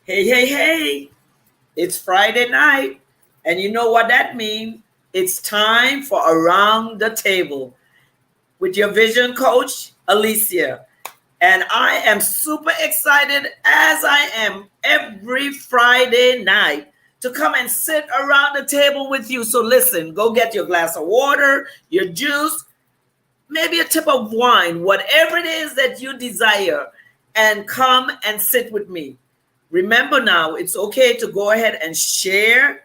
Hey, hey, hey, it's Friday night, and you know what that means? It's time for Around the Table with your vision coach, Alicia. And I am super excited, as I am every Friday night, to come and sit around the table with you. So listen, go get your glass of water, your juice, maybe a tip of wine, whatever it is that you desire, and come and sit with me. Remember now, it's okay to go ahead and share,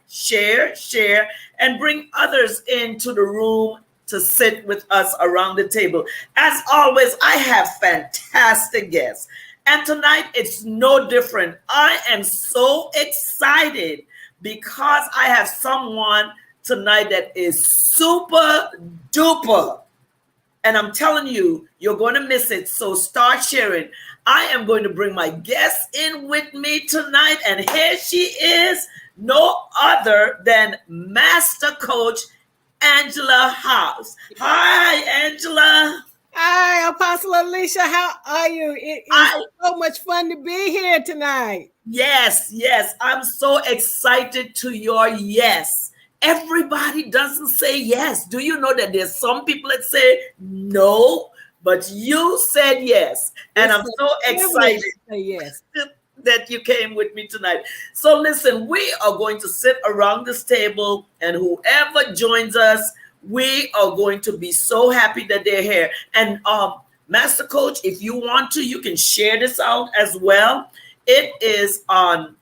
and bring others into the room to sit with us around the table. As always, I have fantastic guests. And tonight, it's no different. I am so excited because I have someone tonight that is super duper. And I'm telling you, you're going to miss it. So start sharing. I am going to bring my guest in with me tonight. And here she is, no other than Master Coach Angela House. Hi, Angela. Hi, Apostle Alicia. How are you? It is so much fun to be here tonight. Yes. I'm so excited to your yes. Everybody doesn't say yes. Do you know that there's some people that say no, but you said yes? And I'm so excited that you came with me tonight. So listen, we are going to sit around this table, and whoever joins us, we are going to be so happy that they're here. And Master Coach, if you want to, you can share this out as well. It is on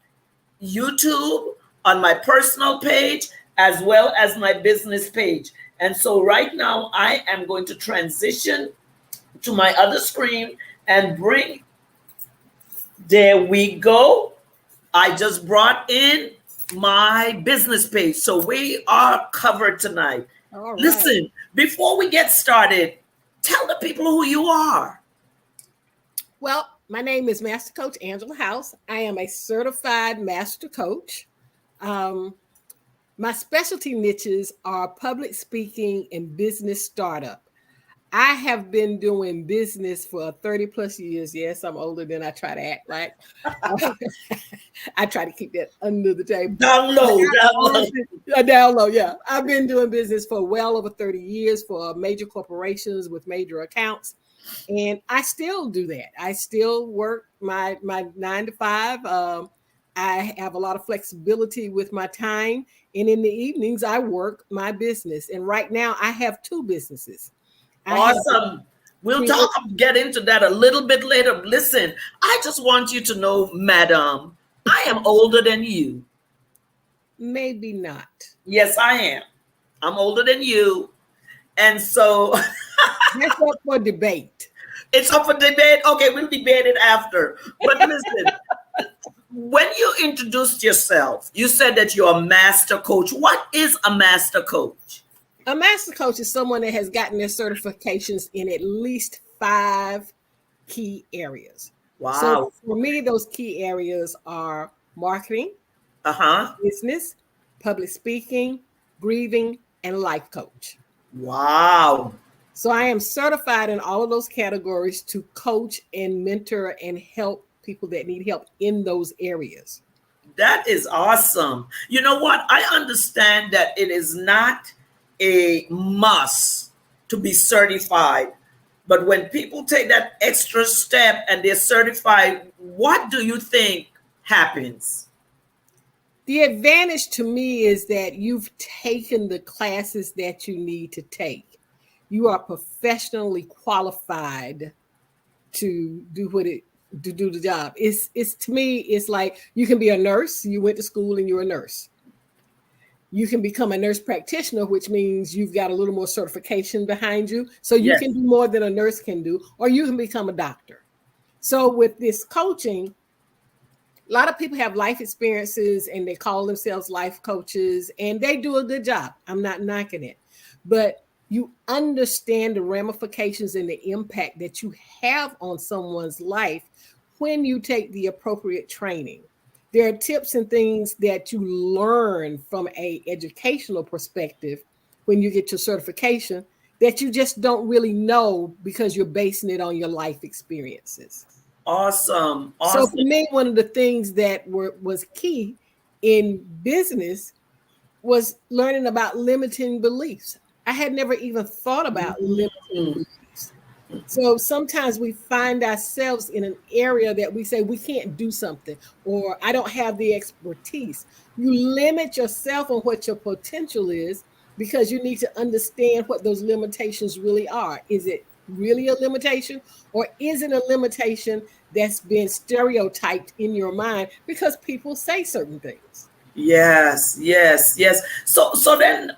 YouTube, on my personal page, as well as my business page. And so right now I am going to transition to my other screen and bring, there we go. I just brought in my business page. So we are covered tonight. All right. Listen, before we get started, tell the people who you are. Well, my name is Master Coach Angela House. I am a certified master coach. My specialty niches are public speaking and business startup. I have been doing business for 30 plus years. Yes, I'm older than I try to act like. I try to keep that under the table. Down low. Yeah. I've been doing business for well over 30 years for major corporations with major accounts. And I still do that. I still work my 9 to 5. I have a lot of flexibility with my time. And in the evenings, I work my business. And right now, I have 2 businesses. Awesome. We'll get into that a little bit later. Listen, I just want you to know, madam, I am older than you. Maybe not. Yes, I am. I'm older than you. And so... That's up for debate. It's up for debate? Okay, we'll debate it after. But listen, when you introduced yourself, you said that you're a master coach. What is a master coach? A master coach is someone that has gotten their certifications in at least 5 key areas. Wow. So for me, those key areas are marketing, business, public speaking, breathing, and life coach. Wow. So I am certified in all of those categories to coach and mentor and help people that need help in those areas. That is awesome. You know what? I understand that it is not a must to be certified, But when people take that extra step and they're certified, what do you think happens? The advantage to me is that you've taken the classes that you need to take. You are professionally qualified to do to do the job. It's to me, it's like you can be a nurse, you went to school and you're a nurse. You can become a nurse practitioner, which means you've got a little more certification behind you. So you Yes. can do more than a nurse can do, or you can become a doctor. So with this coaching, a lot of people have life experiences and they call themselves life coaches and they do a good job. I'm not knocking it, but you understand the ramifications and the impact that you have on someone's life when you take the appropriate training. There are tips and things that you learn from a educational perspective when you get your certification that you just don't really know because you're basing it on your life experiences. Awesome. So Awesome. for me, one of the things that was key in business was learning about limiting beliefs. I had never even thought about limiting Mhm. beliefs. So sometimes we find ourselves in an area that we say we can't do something, or I don't have the expertise. You limit yourself on what your potential is because you need to understand what those limitations really are. Is it really a limitation, or is it a limitation that's been stereotyped in your mind because people say certain things? Yes, yes, yes. So then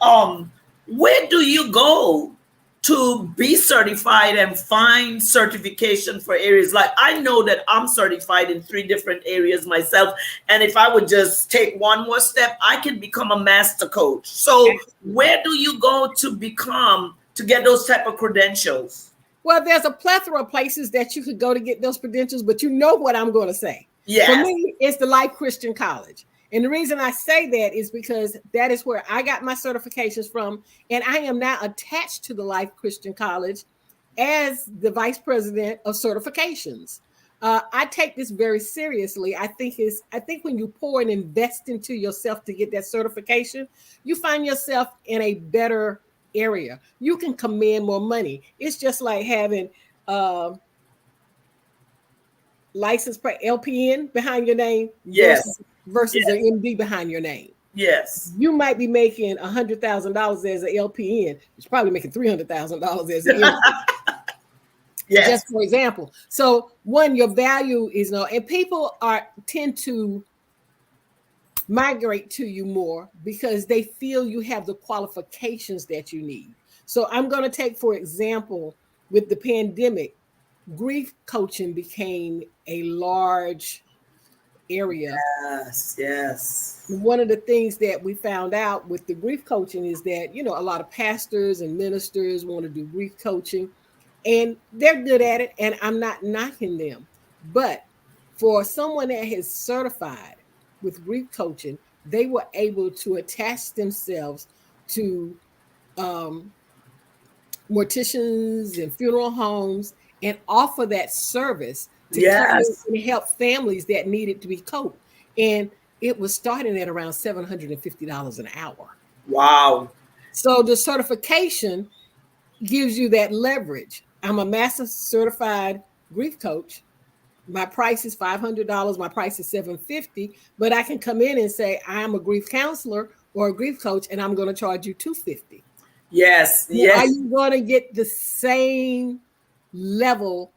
where do you go to be certified and find certification for areas? Like I know that I'm certified in 3 different areas myself, and if I would just take one more step, I can become a master coach. So where do you go to get those type of credentials? Well, there's a plethora of places that you could go to get those credentials, but you know what I'm going to say. For Yes. me, it's the Life Christian College. And the reason I say that is because that is where I got my certifications from. And I am now attached to the Life Christian College as the vice president of certifications. I take this very seriously. I think when you pour and invest into yourself to get that certification, you find yourself in a better area. You can command more money. It's just like having license LPN behind your name Yes. versus Yes. an MD behind your name. Yes. You might be making $100,000 as an LPN. It's probably making $300,000 as an MD. Yes. Just for example. So one, your value is no, and people tend to migrate to you more because they feel you have the qualifications that you need. So I'm going to take, for example, with the pandemic, grief coaching became a large area. Yes. Yes. One of the things that we found out with the grief coaching is that, you know, a lot of pastors and ministers want to do grief coaching and they're good at it. And I'm not knocking them. But for someone that is certified with grief coaching, they were able to attach themselves to morticians and funeral homes and offer that service to come in Yes. and help families that needed to be coached. And it was starting at around $750 an hour. Wow. So the certification gives you that leverage. I'm a master certified grief coach. My price is $500. My price is $750. But I can come in and say I'm a grief counselor or a grief coach, and I'm going to charge you $250. Yes. Well, are Yes. you going to get the same level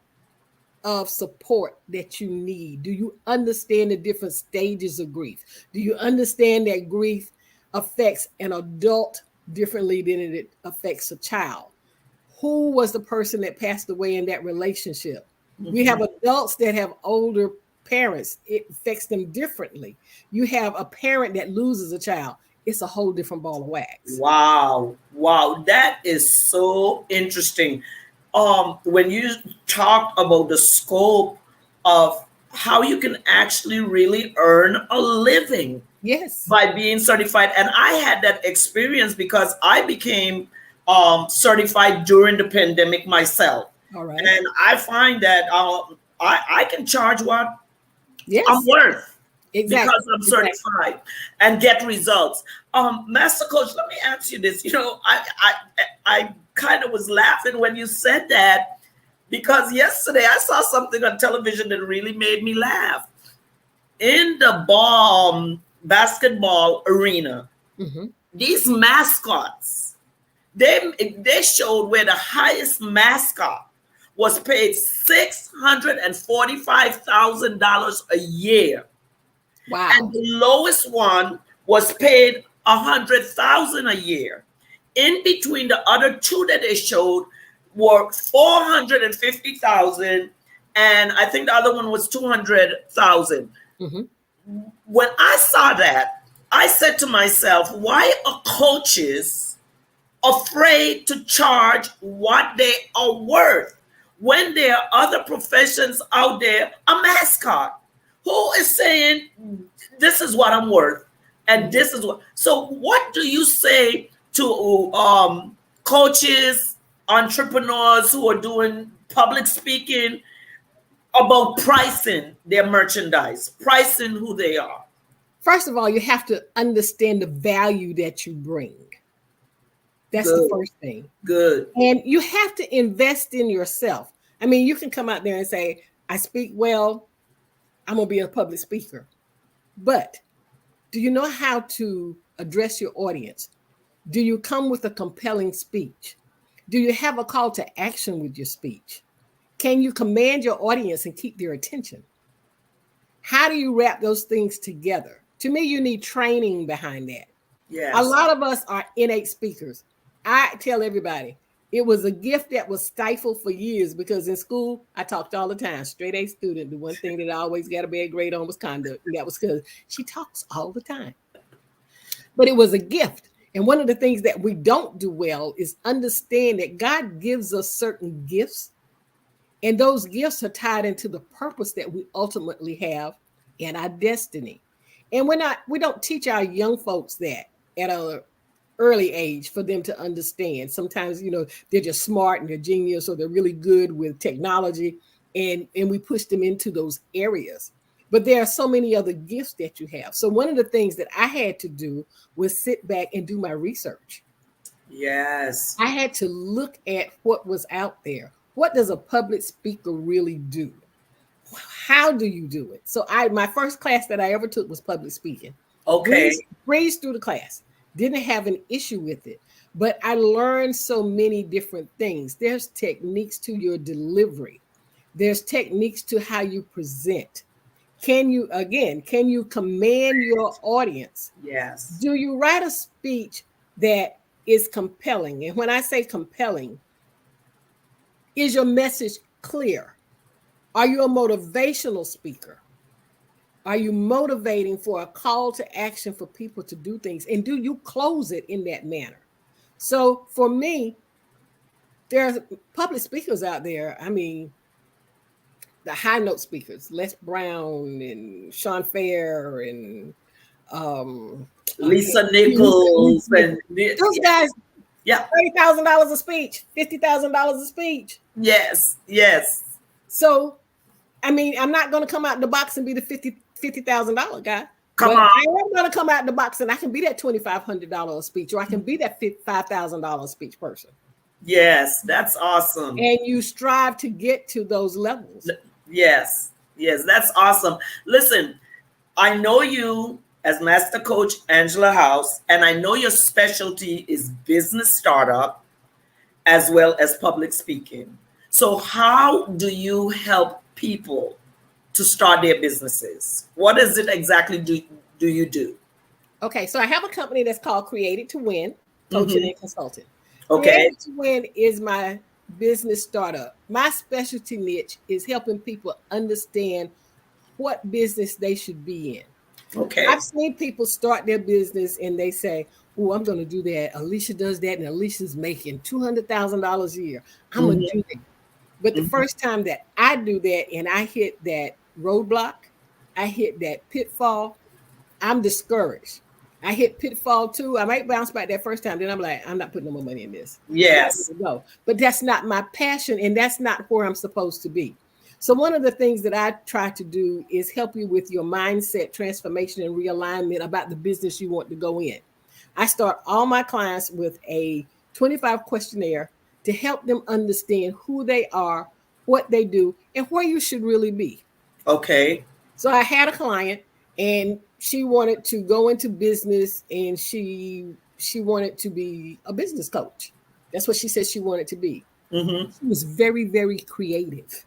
of support that you need? Do you understand the different stages of grief? Do you understand that grief affects an adult differently than it affects a child? Who was the person that passed away in that relationship? We have adults that have older parents. It affects them differently. You have a parent that loses a child. It's a whole different ball of wax. Wow. Wow. That is so interesting. When you talked about the scope of how you can actually really earn a living Yes. by being certified, and I had that experience because I became certified during the pandemic myself. All right. And I find that I can charge what Yes. I'm worth. Exactly. Because I'm certified and get results. Master Coach, let me ask you this. You know, I kind of was laughing when you said that because yesterday I saw something on television that really made me laugh. In the ball basketball arena, Mm-hmm. these mascots, they showed where the highest mascot was paid $645,000 a year, Wow. and the lowest one was paid $100,000 a year. In between, the other two that they showed were $450,000, and I think the other one was $200,000. Mm-hmm. When I saw that, I said to myself, why are coaches afraid to charge what they are worth when there are other professions out there? A mascot who is saying, this is what I'm worth, and this is what. So, what do you say to coaches, entrepreneurs who are doing public speaking about pricing their merchandise, pricing who they are? First of all, you have to understand the value that you bring. That's the Good, first thing. good. And you have to invest in yourself. I mean, you can come out there and say, I speak well, I'm going to be a public speaker. But do you know how to address your audience? Do you come with a compelling speech? Do you have a call to action with your speech? Can you command your audience and keep their attention? How do you wrap those things together? To me, you need training behind that. Yes. A lot of us are innate speakers. I tell everybody, it was a gift that was stifled for years because in school, I talked all the time. Straight A student, the one thing that I always got a bad grade on was conduct. And that was because she talks all the time. But it was a gift. And one of the things that we don't do well is understand that God gives us certain gifts. And those gifts are tied into the purpose that we ultimately have and our destiny. And we don't teach our young folks that at an early age for them to understand. Sometimes, they're just smart and they're genius or they're really good with technology and we push them into those areas. But there are so many other gifts that you have. So one of the things that I had to do was sit back and do my research. Yes. I had to look at what was out there. What does a public speaker really do? How do you do it? So my first class that I ever took was public speaking. Okay. Breezed through the class. Didn't have an issue with it. But I learned so many different things. There's techniques to your delivery. There's techniques to how you present. Can you command your audience? Yes. Do you write a speech that is compelling? And when I say compelling, is your message clear? Are you a motivational speaker? Are you motivating for a call to action for people to do things? And do you close it in that manner? So for me, there's public speakers out there. I mean, the high note speakers, Les Brown and Sean Fair and Lisa Nichols and those guys. Yeah. $30,000 a speech, $50,000 a speech. Yes, yes. So, I mean, I'm not going to come out in the box and be the $50,000 guy. Come on. I am going to come out in the box and I can be that $2,500 speech, or I can be that $5,000 speech person. Yes, that's awesome. And you strive to get to those levels. Yes, yes, that's awesome. Listen, I know you as Master Coach Angela House, and I know your specialty is business startup as well as public speaking. So how do you help people to start their businesses? What is it exactly do you do? Okay, so I have a company that's called Created to Win, coaching and consulting. Okay. Created to Win is my business startup. My specialty niche is helping people understand what business they should be in. Okay. I've seen people start their business and they say, oh, I'm going to do that. Alicia does that, and Alicia's making $200,000 a year. I'm going to do that. But the first time that I do that and I hit that roadblock, I hit that pitfall, I'm discouraged. I hit pitfall too. I might bounce back that first time. Then I'm like, I'm not putting no more money in this. Yes. No, but that's not my passion, and that's not where I'm supposed to be. So one of the things that I try to do is help you with your mindset transformation and realignment about the business you want to go in. I start all my clients with a 25 questionnaire to help them understand who they are, what they do, and where you should really be. Okay. So I had a client, and she wanted to go into business, and she wanted to be a business coach. That's what she said she wanted to be. Mm-hmm. She was very, very creative.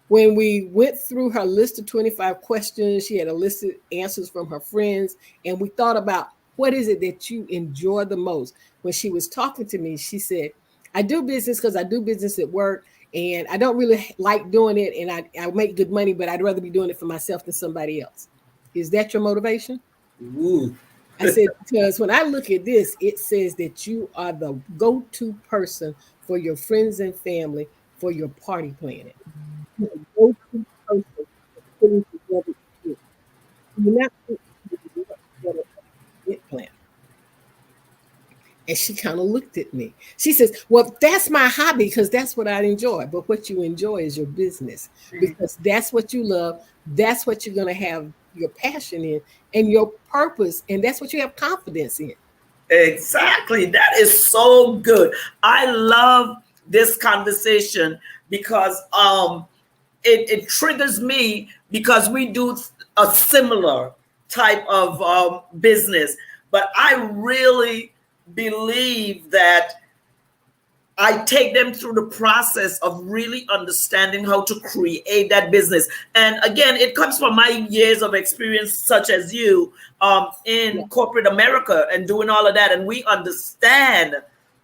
When we went through her list of 25 questions, she had a list of answers from her friends, and we thought about what is it that you enjoy the most. When she was talking to me, she said, I do business because I do business at work, and I don't really like doing it, and I make good money, but I'd rather be doing it for myself than somebody else. Is that your motivation? Ooh. I said, because when I look at this, it says that you are the go-to person for your friends and family for your party planning. You're the go-to person for putting together events. You're not putting together an event plan. And she kind of looked at me. She says, well, that's my hobby because that's what I enjoy. But what you enjoy is your business because that's what you love. That's what you're going to have your passion in and your purpose. And that's what you have confidence in. Exactly. That is so good. I love this conversation because it triggers me because we do a similar type of business. But I really believe that I take them through the process of really understanding how to create that business. And again, it comes from my years of experience, such as you, Yeah. in corporate America and doing all of that. And we understand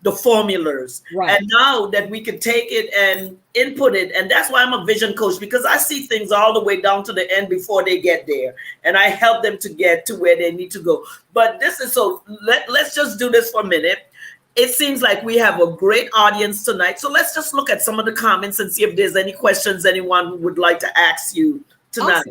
the formulas. Right. And now that we can take it and input it. And that's why I'm a vision coach, because I see things all the way down to the end before they get there. And I help them to get to where they need to go. But this is so, let's just do this for a minute. It seems like we have a great audience tonight. So let's just look at some of the comments and see if there's any questions anyone would like to ask you tonight.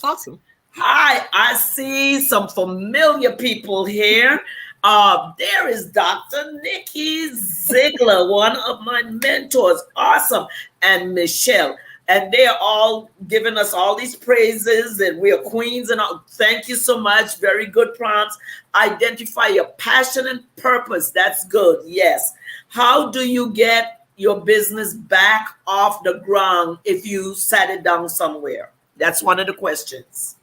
Awesome. Awesome. Hi, I see some familiar people here. There is Dr. Nikki Ziegler, one of my mentors. Awesome. And Michelle. And they are all giving us all these praises and we are queens and all. Thank you so much. Very good prompts. Identify your passion and purpose. That's good. Yes. How do you get your business back off the ground if you sat it down somewhere? That's one of the questions.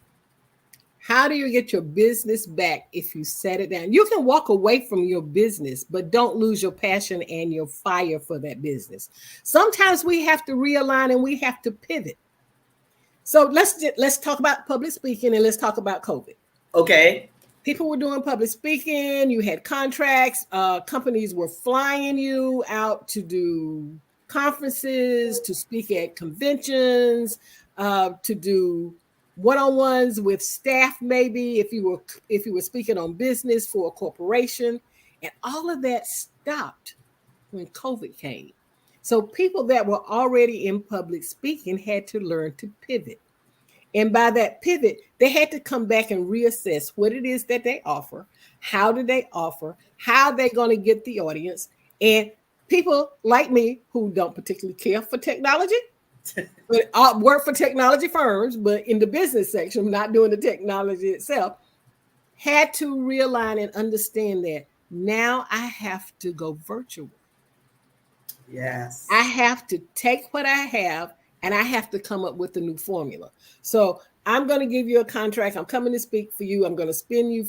How do you get your business back if you set it down? You can walk away from your business, but don't lose your passion and your fire for that business. Sometimes we have to realign and we have to pivot. So let's talk about public speaking and let's talk about COVID. Okay. People were doing public speaking. You had contracts. Companies were flying you out to do conferences, to speak at conventions, to do one-on-ones with staff, maybe if you were speaking on business for a corporation, and all of that stopped when COVID came. So people that were already in public speaking had to learn to pivot. And by that pivot, they had to come back and reassess what it is that they offer, how do they offer, how they're going to get the audience. And people like me who don't particularly care for technology, but work for technology firms, but in the business section, not doing the technology itself, had to realign and understand that now I have to go virtual. Yes. I have to take what I have and I have to come up with a new formula. So I'm going to give you a contract. I'm coming to speak for you. I'm going to spend you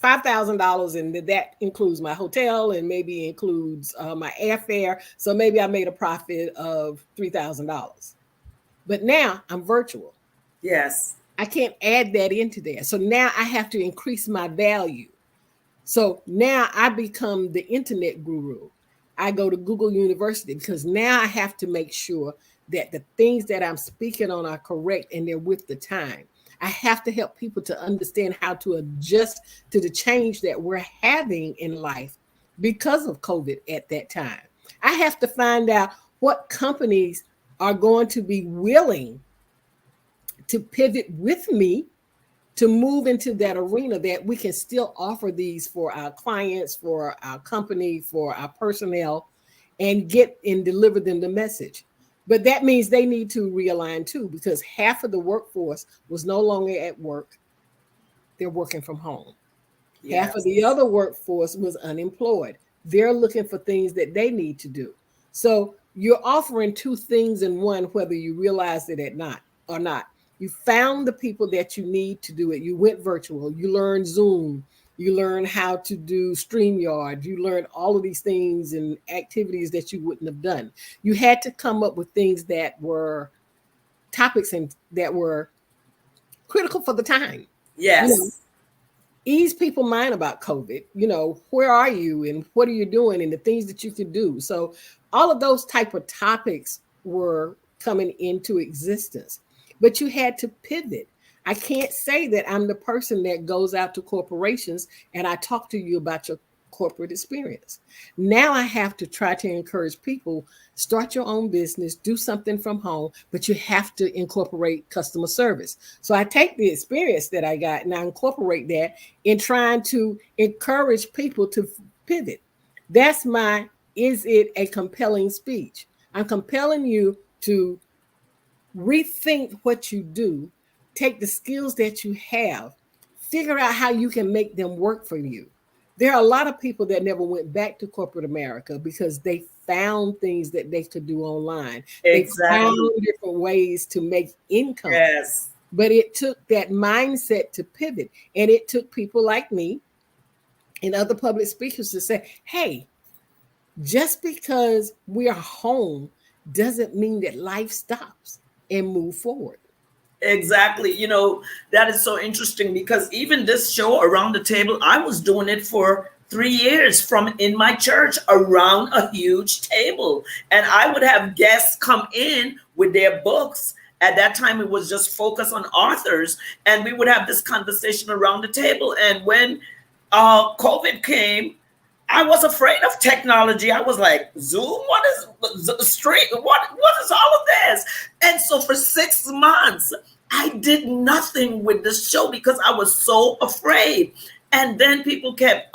$5,000, and that includes my hotel and maybe includes my airfare. So maybe I made a profit of $3,000. But now I'm virtual. Yes. I can't add that into there. So now I have to increase my value. So now I become the internet guru. I go to Google University because now I have to make sure that the things that I'm speaking on are correct and they're with the time. I have to help people to understand how to adjust to the change that we're having in life because of COVID at that time. I have to find out what companies are going to be willing to pivot with me to move into that arena that we can still offer these for our clients, for our company, for our personnel, and get and deliver them the message. But that means they need to realign too, because half of the workforce was no longer at work. They're working from home. Yes. Half of the other workforce was unemployed. They're looking for things that they need to do. So you're offering two things in one, whether you realize it or not. You found the people that you need to do it. You went virtual. You learned Zoom. You learned how to do StreamYard. You learned all of these things and activities that you wouldn't have done. You had to come up with things that were topics and that were critical for the time. Yes. You know, ease people's mind about COVID. You know, where are you and what are you doing and the things that you can do. So all of those type of topics were coming into existence, but you had to pivot. I can't say that I'm the person that goes out to corporations and I talk to you about your corporate experience. Now I have to try to encourage people, start your own business, do something from home, but you have to incorporate customer service. So I take the experience that I got and I incorporate that in trying to encourage people to pivot. That's my, is it a compelling speech? I'm compelling you to rethink what you do, take the skills that you have, figure out how you can make them work for you. There are a lot of people that never went back to corporate America because they found things that they could do online. Exactly. They found different ways to make income. Yes. But it took that mindset to pivot. And it took people like me and other public speakers to say, hey, just because we are home doesn't mean that life stops, and move forward. Exactly. You know, that is so interesting because even this show around the table, I was doing it for 3 years from in my church around a huge table. And I would have guests come in with their books. At that time, it was just focused on authors. And we would have this conversation around the table. And when COVID came, I was afraid of technology. I was like, Zoom, what is stream? What is all of this? And so for 6 months, I did nothing with the show because I was so afraid. And then people kept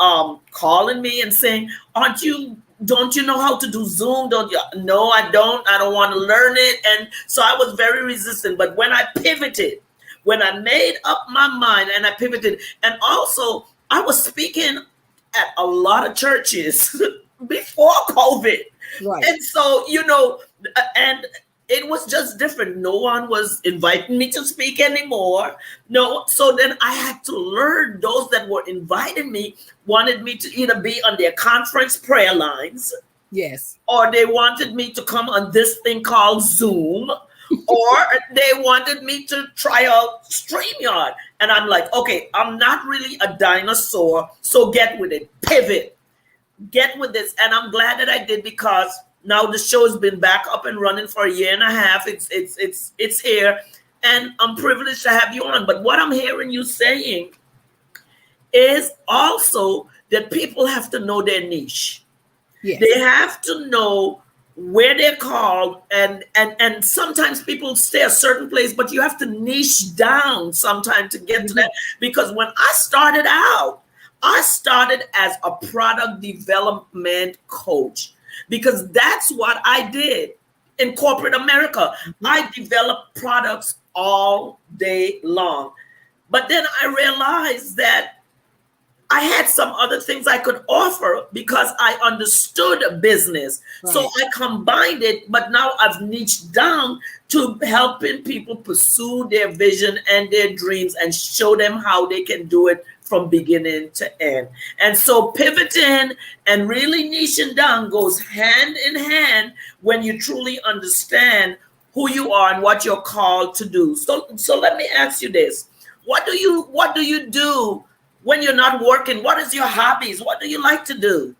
calling me and saying, don't you know how to do Zoom? Don't you? No, I don't want to learn it. And so I was very resistant. But when I pivoted, when I made up my mind and I pivoted, and also I was speaking at a lot of churches before COVID. Right. And so, you know, and it was just different. No one was inviting me to speak anymore. No. So then I had to learn. Those that were inviting me wanted me to either be on their conference prayer lines. Yes. Or they wanted me to come on this thing called Zoom. Or they wanted me to try out StreamYard. And I'm like, okay, I'm not really a dinosaur. So get with it. Pivot. Get with this. And I'm glad that I did because now the show has been back up and running for 1.5 years. It's here. And I'm privileged to have you on. But what I'm hearing you saying is also that people have to know their niche. Yes. They have to know where they're called, and sometimes people stay a certain place, but you have to niche down sometime to get to that. Because when I started out, I started as a product development coach because that's what I did in corporate America. I developed products all day long. But then I realized that I had some other things I could offer because I understood business. Right. So I combined it, but now I've niched down to helping people pursue their vision and their dreams and show them how they can do it from beginning to end. And so pivoting and really niching down goes hand in hand when you truly understand who you are and what you're called to do. So let me ask you this. What do you do when you're not working? What is your hobbies? What do you like to do?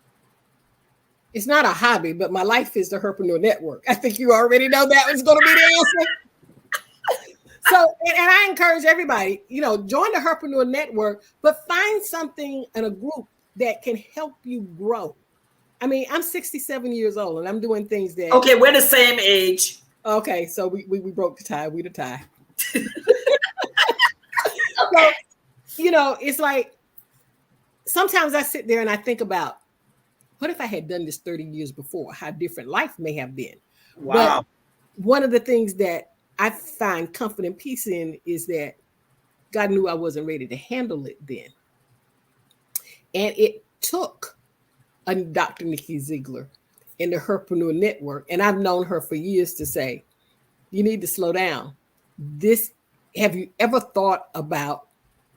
It's not a hobby, but my life is the Herpreneur Network. I think you already know that was going to be the answer. So, and I encourage everybody, join the Herpreneur Network, but find something in a group that can help you grow. I mean, I'm 67 years old and I'm doing things that. Okay, we're the same age. Okay, so we broke the tie. We the tie. Okay. So, it's like sometimes I sit there and I think about what if I had done this 30 years before, how different life may have been. Wow. But one of the things that I find comfort and peace in is that God knew I wasn't ready to handle it then. And it took a Dr. Nikki Ziegler in the Herpreneur Network, and I've known her for years, to say, you need to slow down. Have you ever thought about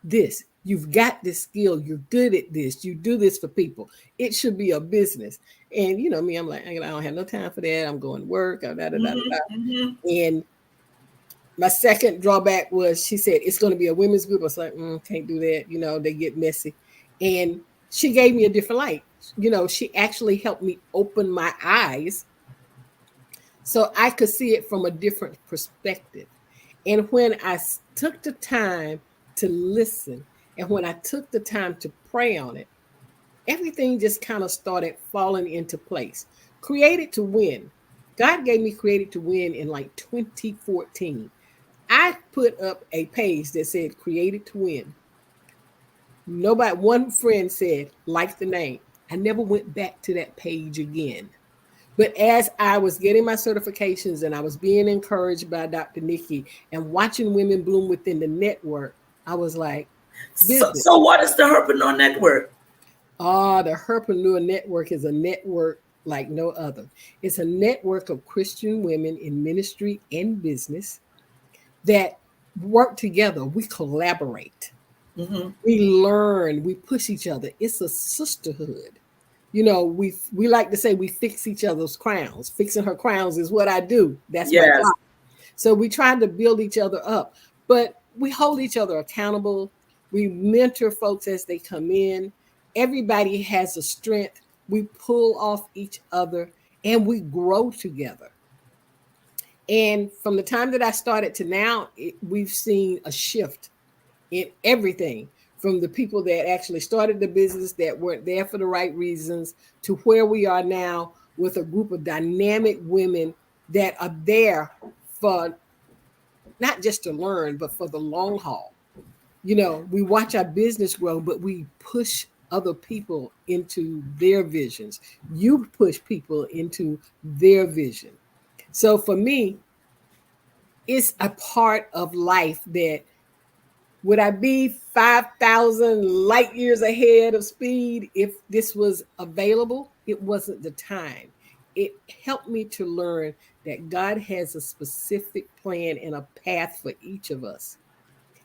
this? You've got this skill. You're good at this. You do this for people. It should be a business. And you know me, I'm like, I don't have no time for that. I'm going to work. And my second drawback was, she said, it's going to be a women's group. I was like, can't do that. You know, they get messy. And she gave me a different light. You know, she actually helped me open my eyes so I could see it from a different perspective. And when I took the time to listen, and when I took the time to pray on it, everything just kind of started falling into place. Created to Win. God gave me Created to Win in like 2014. I put up a page that said Created to Win. One friend said, like the name. I never went back to that page again. But as I was getting my certifications and I was being encouraged by Dr. Nikki and watching women bloom within the network, I was like, so what is the Herpreneur Network? The Herpreneur Network is a network like no other. It's a network of Christian women in ministry and business that work together. We collaborate. Mm-hmm. We learn. We push each other. It's a sisterhood. You know, we like to say we fix each other's crowns. Fixing her crowns is what I do. That's my job. So we try to build each other up, but we hold each other accountable. We mentor folks as they come in. Everybody has a strength. We pull off each other and we grow together. And from the time that I started to now, we've seen a shift in everything, from the people that actually started the business that weren't there for the right reasons to where we are now with a group of dynamic women that are there for not just to learn, but for the long haul. You know, we watch our business grow, but we push other people into their visions. You push people into their vision. So for me, it's a part of life that, would I be 5,000 light years ahead of speed if this was available? It wasn't the time. It helped me to learn that God has a specific plan and a path for each of us.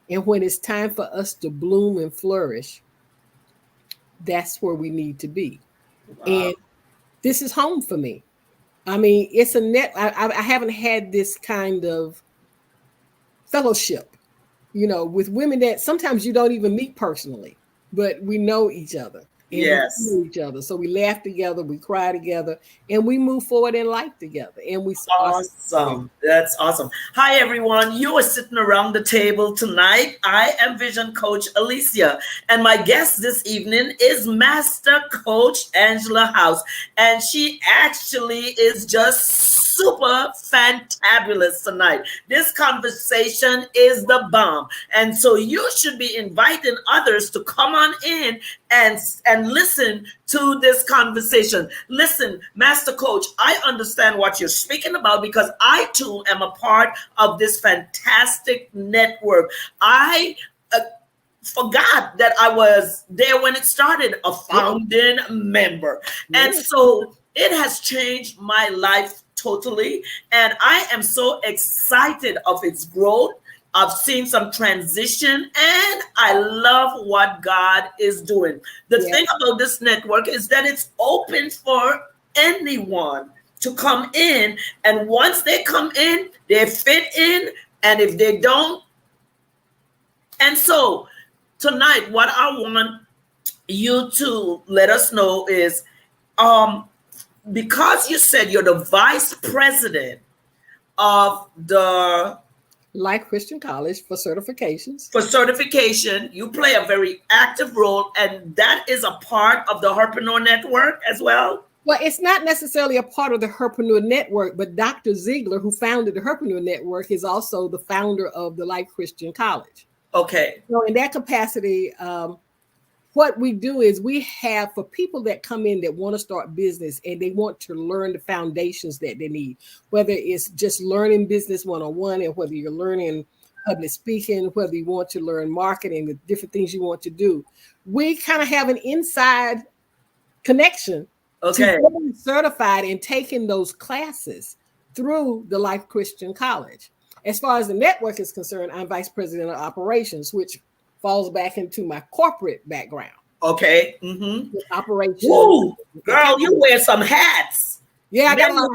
And when it's time for us to bloom and flourish, that's where we need to be. Wow. And this is home for me. I mean, it's a net. I haven't had this kind of fellowship, you know, with women that sometimes you don't even meet personally, but we know each other. And yes, we know each other. So we laugh together, we cry together, and we move forward in life together. And we awesome. That's awesome. Hi everyone. You are sitting around the table tonight. I am Vision Coach Alicia, and my guest this evening is Master Coach Angela House, and she actually is just super fantabulous tonight. This conversation is the bomb, and so you should be inviting others to come on in and listen to this conversation. Listen, Master Coach, I understand what you're speaking about because I too am a part of this fantastic network. I forgot that I was there when it started, a founding member. And so it has changed my life totally. And I am so excited of its growth. I've seen some transition and I love what God is doing. The thing about this network is that it's open for anyone to come in. And once they come in, they fit in. And if they don't, and so tonight, what I want you to let us know is, because you said you're the vice president of the Life Christian College for certifications. For certification, you play a very active role, and that is a part of the Herpreneur Network as well? Well, it's not necessarily a part of the Herpreneur Network, but Dr. Ziegler, who founded the Herpreneur Network, is also the founder of the Life Christian College. Okay. So in that capacity, what we do is we have, for people that come in that want to start business and they want to learn the foundations that they need, whether it's just learning business one-on-one, and whether you're learning public speaking, whether you want to learn marketing, the different things you want to do, we kind of have an inside connection Okay. to get certified and taking those classes through the Life Christian College. As far as the network is concerned, I'm vice president of operations, which falls back into my corporate background. Okay. Mm-hmm. Operations. Ooh, girl, you wear some hats. Yeah, I got a lot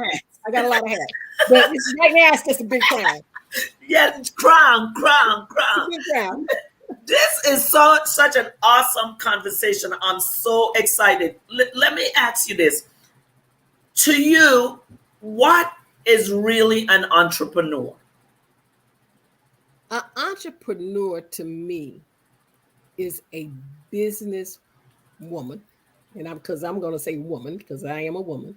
of hats. But right now it's just a big crown. Yeah, crown. Big crown. This is such an awesome conversation. I'm so excited. Let me ask you this. To you, what is really an entrepreneur? An entrepreneur to me is a business woman, and I'm going to say woman because I am a woman,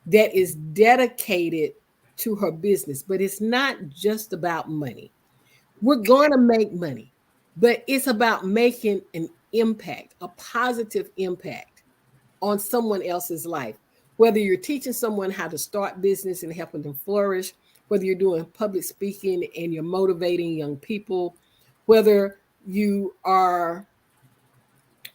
that is dedicated to her business. But it's not just about money. We're going to make money, but it's about making an impact, a positive impact on someone else's life. Whether you're teaching someone how to start business and helping them flourish, whether you're doing public speaking and you're motivating young people, whether you are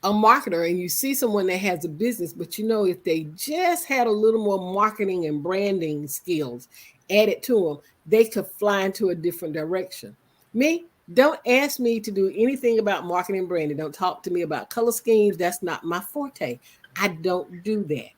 a marketer and you see someone that has a business, but you know, if they just had a little more marketing and branding skills added to them, they could fly into a different direction. Me, don't ask me to do anything about marketing and branding. Don't talk to me about color schemes. That's not my forte. I don't do that.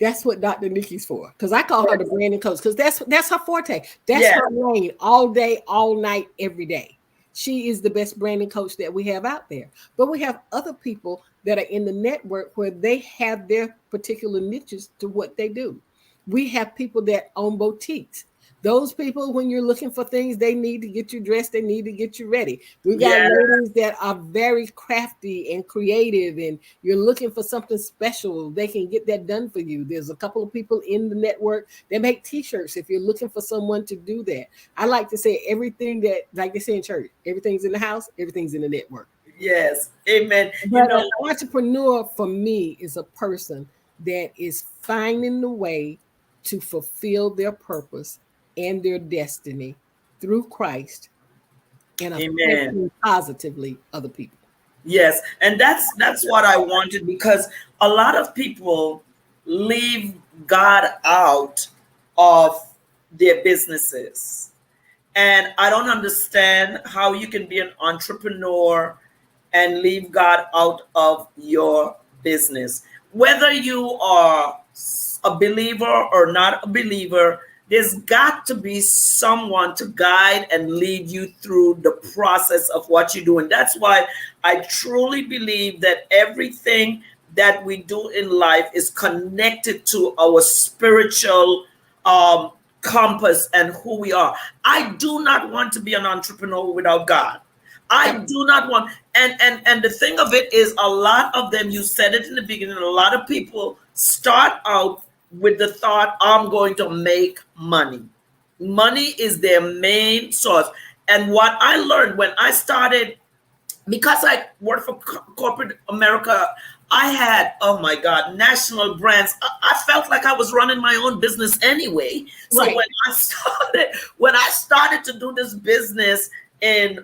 That's what Dr. Nikki's for. Because I call her the branding coach, because that's her forte. That's her lane all day, all night, every day. She is the best branding coach that we have out there. But we have other people that are in the network where they have their particular niches to what they do. We have people that own boutiques. Those people, when you're looking for things, they need to get you dressed. They need to get you ready. We've got ladies that are very crafty and creative, and you're looking for something special. They can get that done for you. There's a couple of people in the network that make t-shirts if you're looking for someone to do that. I like to say everything that, like they say in church, everything's in the house, everything's in the network. Yes. Amen. But an entrepreneur for me is a person that is finding the way to fulfill their purpose and their destiny through Christ and affecting positively other people. Yes, and that's what I wanted, because a lot of people leave God out of their businesses. And I don't understand how you can be an entrepreneur and leave God out of your business. Whether you are a believer or not a believer, there's got to be someone to guide and lead you through the process of what you do. And that's why I truly believe that everything that we do in life is connected to our spiritual compass and who we are. I do not want to be an entrepreneur without God. I do not want, and the thing of it is, a lot of them, you said it in the beginning, a lot of people start out with the thought, I'm going to make money. Money is their main source. And what I learned when I started, because I worked for corporate America, I had, oh my God, national brands. I felt like I was running my own business anyway. So when I started to do this business in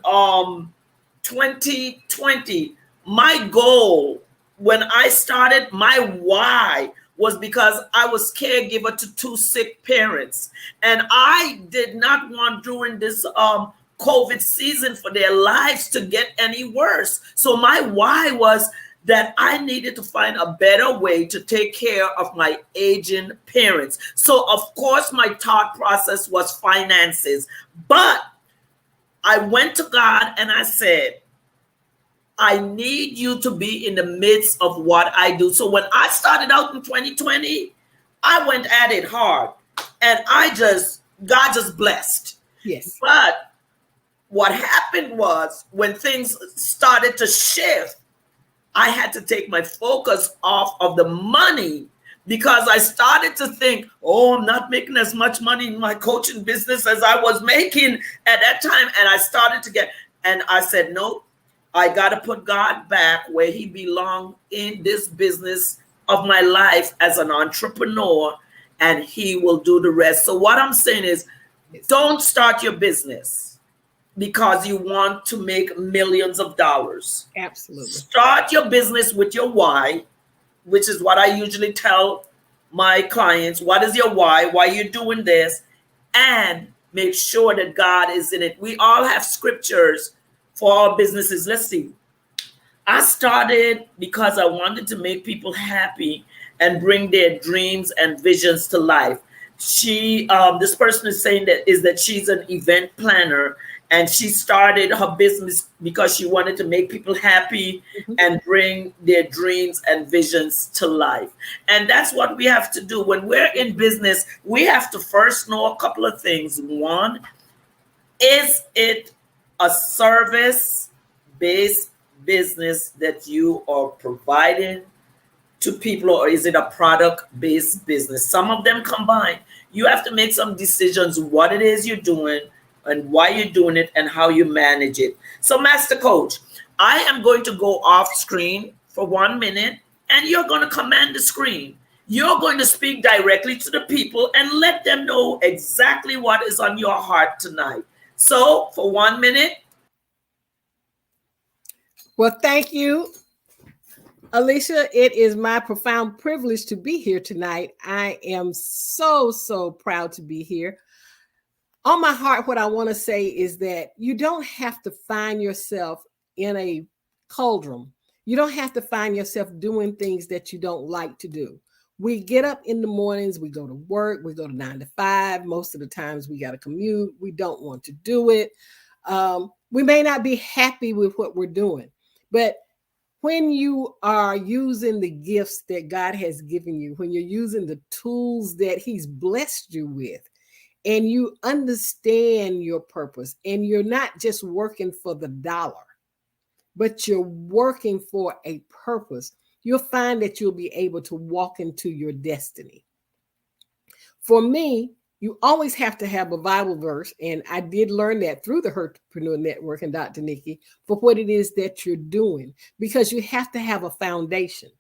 2020, my goal when I started, my why was because I was caregiver to 2 sick parents. And I did not want during this COVID season for their lives to get any worse. So my why was that I needed to find a better way to take care of my aging parents. So of course my thought process was finances, but I went to God and I said, I need you to be in the midst of what I do. So when I started out in 2020, I went at it hard, and God just blessed. Yes. But what happened was, when things started to shift, I had to take my focus off of the money, because I started to think, oh, I'm not making as much money in my coaching business as I was making at that time. And I started to and I said, no, I got to put God back where he belonged in this business of my life as an entrepreneur, and he will do the rest. So what I'm saying is, don't start your business because you want to make millions of dollars. Absolutely. Start your business with your why, which is what I usually tell my clients. What is your why? Why you're doing this? And make sure that God is in it. We all have scriptures for our businesses. Let's see. I started because I wanted to make people happy and bring their dreams and visions to life. This person is saying that she's an event planner, and she started her business because she wanted to make people happy and bring their dreams and visions to life. And that's what we have to do when we're in business. We have to first know a couple of things. One, is it a service-based business that you are providing to people, or is it a product-based business? Some of them combine. You have to make some decisions what it is you're doing and why you're doing it and how you manage it. So, Master Coach, I am going to go off screen for 1 minute, and you're going to command the screen. You're going to speak directly to the people and let them know exactly what is on your heart tonight. So, for 1 minute. Well, thank you, Alicia. It is my profound privilege to be here tonight. I am so proud to be here. On my heart, what I want to say is that you don't have to find yourself in a cauldron. You don't have to find yourself doing things that you don't like to do. We get up in the mornings, we go to work, we go to 9 to 5. Most of the times we got to commute. We don't want to do it. We may not be happy with what we're doing, but when you are using the gifts that God has given you, when you're using the tools that He's blessed you with, and you understand your purpose, and you're not just working for the dollar, but you're working for a purpose, you'll find that you'll be able to walk into your destiny. For me, you always have to have a Bible verse, and I did learn that through the Herpreneur Network and Dr. Nikki, for what it is that you're doing, because you have to have a foundation.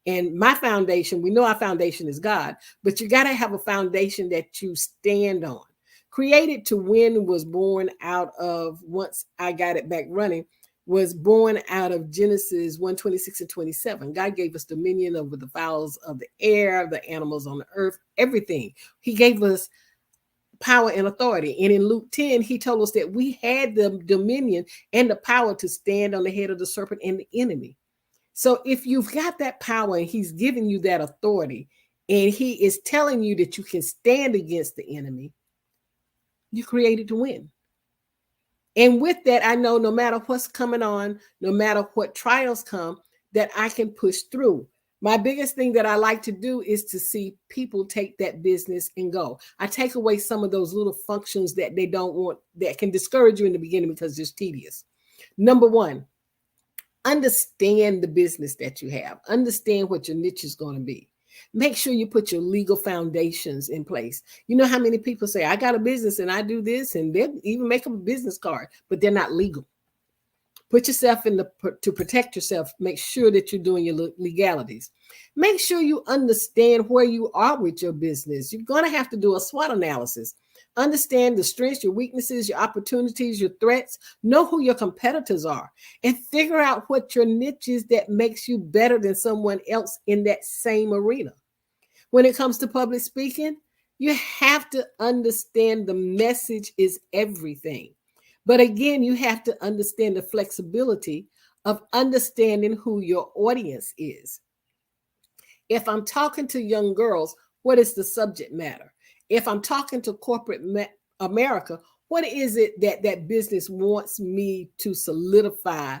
And my foundation, we know our foundation is God, but you got to have a foundation that you stand on. Created to Win was born out of, once I got it back running, was born out of Genesis 1:26 and 27. God gave us dominion over the fowls of the air, the animals on the earth, everything. He gave us power and authority. And in Luke 10, He told us that we had the dominion and the power to stand on the head of the serpent and the enemy. So if you've got that power and He's giving you that authority, and He is telling you that you can stand against the enemy, you created to win. And with that, I know no matter what's coming on, no matter what trials come, that I can push through. My biggest thing that I like to do is to see people take that business and go. I take away some of those little functions that they don't want, that can discourage you in the beginning because it's tedious. Number one, understand the business that you have. Understand what your niche is going to be. Make sure you put your legal foundations in place. You know how many people say, I got a business and I do this, and they even make up a business card, but they're not legal. Put yourself to protect yourself. Make sure that you're doing your legalities. Make sure you understand where you are with your business. You're going to have to do a SWOT analysis. Understand the strengths, your weaknesses, your opportunities, your threats. Know who your competitors are, and figure out what your niche is that makes you better than someone else in that same arena. When it comes to public speaking, you have to understand the message is everything. But again, you have to understand the flexibility of understanding who your audience is. If I'm talking to young girls, what is the subject matter? If I'm talking to corporate America, what is it that business wants me to solidify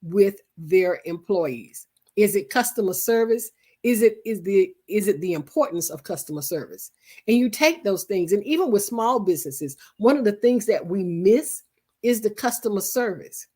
with their employees? Is it customer service? Is it the importance of customer service? And you take those things, and even with small businesses, one of the things that we miss is the customer service.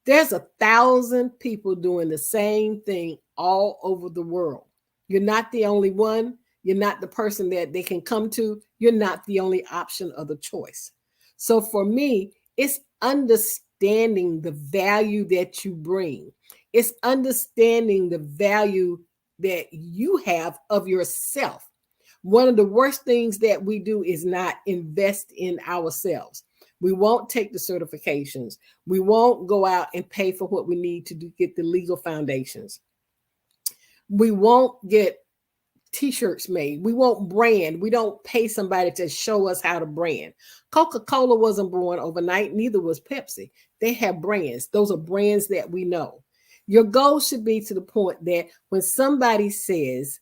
There's 1,000 people doing the same thing all over the world. You're not the only one. You're not the person that they can come to. You're not the only option or the choice. So for me, it's understanding the value that you bring. It's understanding the value that you have of yourself. One of the worst things that we do is not invest in ourselves. We won't take the certifications. We won't go out and pay for what we need to do, get the legal foundations. We won't get t-shirts made. We won't brand. We don't pay somebody to show us how to brand. Coca-Cola wasn't born overnight. Neither was Pepsi. They have brands. Those are brands that we know. Your goal should be to the point that when somebody says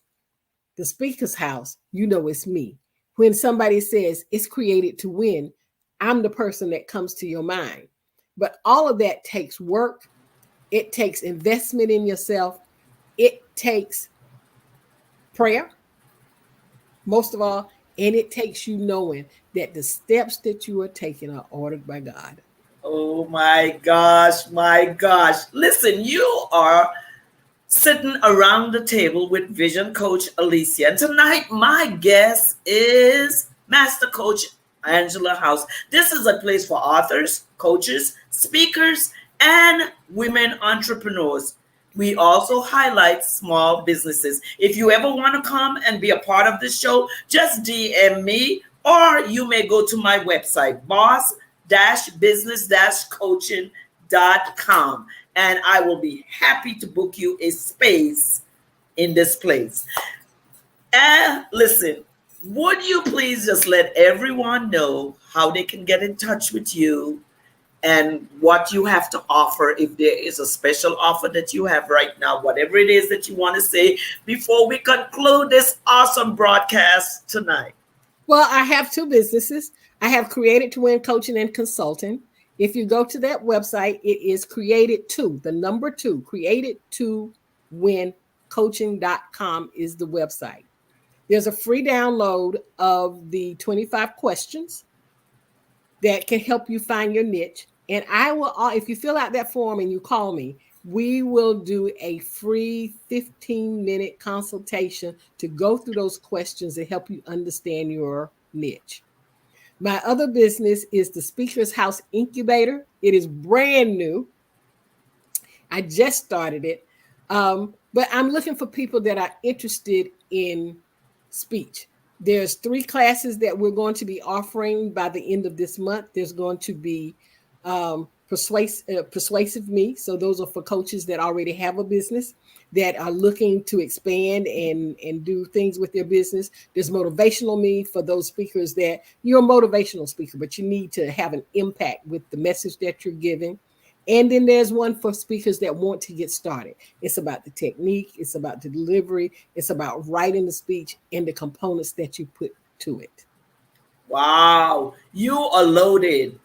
the Speaker's House, you know it's me. When somebody says it's created to win, I'm the person that comes to your mind. But all of that takes work. It takes investment in yourself. It takes prayer, most of all, and it takes you knowing that the steps that you are taking are ordered by God. Oh my gosh, my gosh. Listen, you are sitting around the table with Vision Coach Alicia. And tonight, my guest is Master Coach Angela House. This is a place for authors, coaches, speakers, and women entrepreneurs. We also highlight small businesses. If you ever want to come and be a part of this show, just DM me, or you may go to my website, boss-business-coaching.com, and I will be happy to book you a space in this place. And listen, would you please just let everyone know how they can get in touch with you and what you have to offer, if there is a special offer that you have right now, whatever it is that you want to say before we conclude this awesome broadcast tonight? Well, I have two businesses. I have Created to Win Coaching and Consulting. If you go to that website, it is created to, the number 2, created to win coaching.com is the website. There's a free download of the 25 questions that can help you find your niche. And I will, if you fill out that form and you call me, we will do a free 15-minute consultation to go through those questions and help you understand your niche. My other business is the Speaker's House Incubator. It is brand new. I just started it. But I'm looking for people that are interested in speech. There's 3 classes that we're going to be offering by the end of this month. There's going to be Persuasive Me. So those are for coaches that already have a business that are looking to expand and do things with their business. There's Motivational Me for those speakers that you're a motivational speaker, but you need to have an impact with the message that you're giving. And then there's one for speakers that want to get started. It's about the technique. It's about the delivery. It's about writing the speech and the components that you put to it. Wow, you are loaded.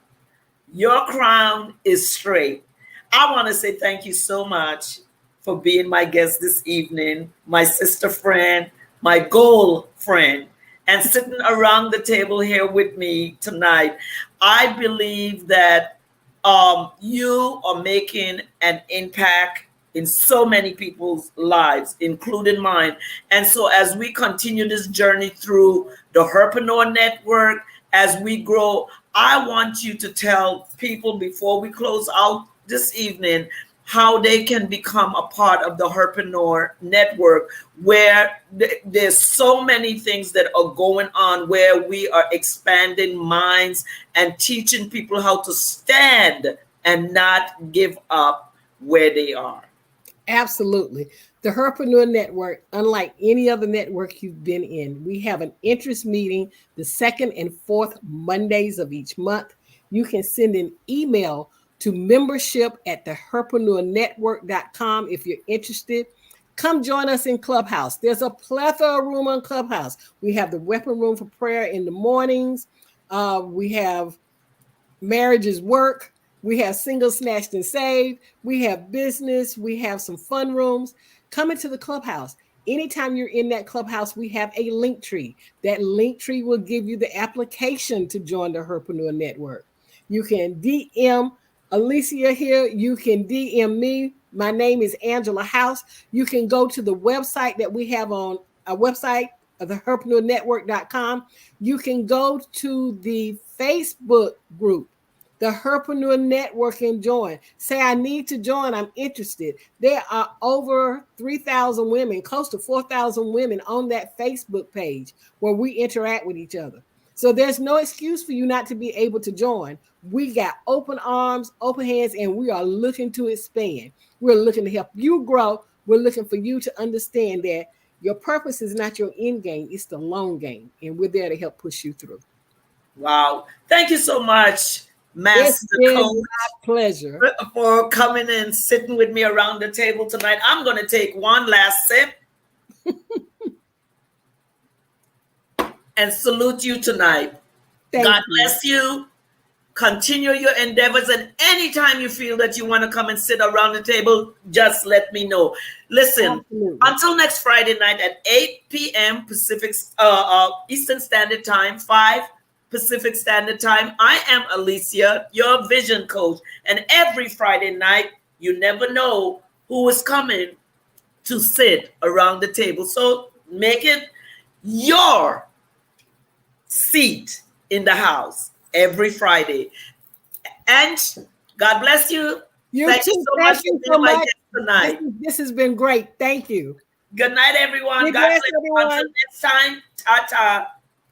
Your crown is straight. I want to say thank you so much for being my guest this evening, my sister friend, my goal friend, and sitting around the table here with me tonight. I believe that you are making an impact in so many people's lives, including mine. And so as we continue this journey through the Herpreneur Network, as we grow, I want you to tell people before we close out this evening how they can become a part of the Herpreneur Network, where there's so many things that are going on, where we are expanding minds and teaching people how to stand and not give up where they are. Absolutely. The Herpreneur Network, unlike any other network you've been in, we have an interest meeting the 2nd and 4th Mondays of each month. You can send an email to membership@theherpreneurnetwork.com if you're interested. Come join us in Clubhouse. There's a plethora of room on Clubhouse. We have the Weapon Room for prayer in the mornings. We have Marriage is Work. We have Single Snatched and Saved. We have business. We have some fun rooms. Come into the Clubhouse. Anytime you're in that Clubhouse, we have a link tree. That link tree will give you the application to join the Herpreneur Network. You can DM Alicia here. You can DM me. My name is Angela House. You can go to the website that we have on our website, theherpreneurnetwork.com. You can go to the Facebook group, the Herpreneur Network, and join. Say, I need to join. I'm interested. There are over 3,000 women, close to 4,000 women on that Facebook page where we interact with each other. So there's no excuse for you not to be able to join. We got open arms, open hands, and we are looking to expand. We're looking to help you grow. We're looking for you to understand that your purpose is not your end game, it's the long game. And we're there to help push you through. Wow. Thank you so much, Master Coach. My pleasure. For coming and sitting with me around the table tonight. I'm going to take one last sip and salute you tonight. God bless you. Continue your endeavors, and anytime you feel that you want to come and sit around the table, just let me know. Listen, until next Friday night at 8 p.m. Pacific Eastern Standard Time, 5 Pacific Standard Time. I am Alicia, your vision coach, and every Friday night, you never know who is coming to sit around the table. So make it your seat in the house every Friday. And God bless you. Thank you so much for being my guest tonight. This has been great. Thank you. Good night, everyone. God bless you. Until next time. Ta-ta.